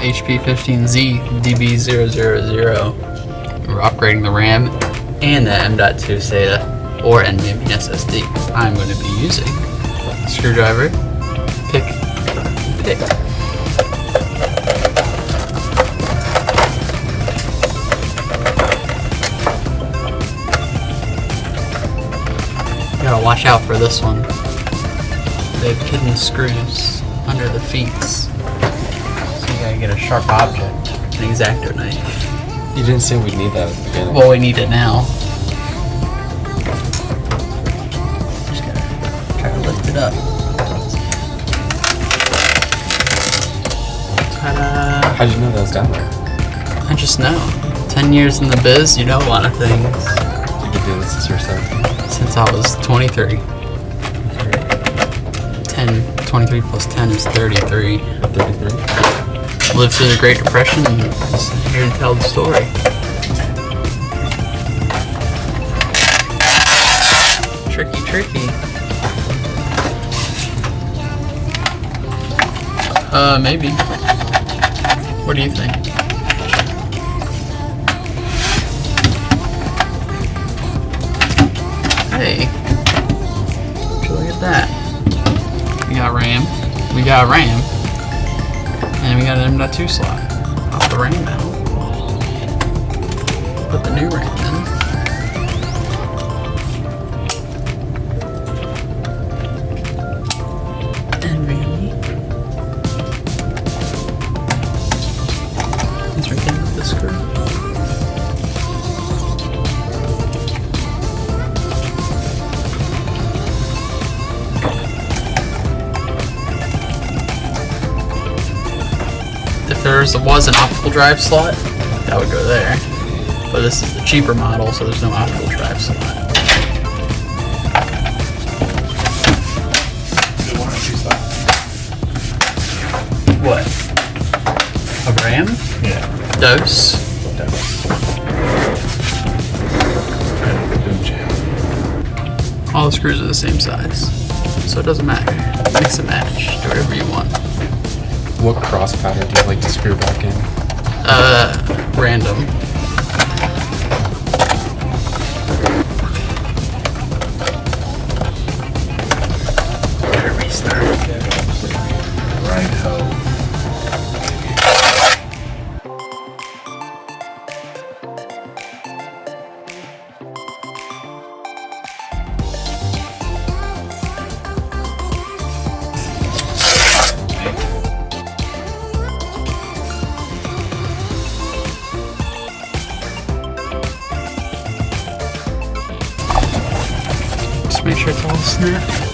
HP15Z DB000. We're upgrading the RAM and the M.2 SATA or NVMe SSD I'm going to be using. Screwdriver, pick. Gotta watch out for this one. They have hidden screws under the feet. So you gotta get a sharp object, an X-Acto knife. You didn't say we'd need that at the beginning. Well, we need it now. Just gotta try to lift it up. Ta-da! How'd you know that was down there? I just know. 10 years in the biz, you know a lot of things. You've been doing this since you were 17? Since I was 23. 23 plus 10 is 33. 33? Lived through the Great Depression and just here to tell the story. Tricky, tricky. Maybe. What do you think? Hey. Look at that. We got RAM. We got RAM. And we got an M.2 slot. Pop the RAM out. Put the new RAM in. NVMe. It's right there with the screw. If there was an optical drive slot, that would go there. But this is the cheaper model, so there's no optical drive slot. What? A RAM? Yeah. Dose. All the screws are the same size, so it doesn't matter. Mix and match. Do whatever you want. What cross pattern do you like to screw back in? Random. Gotta restart. Right ho. Just make sure it's all snapped.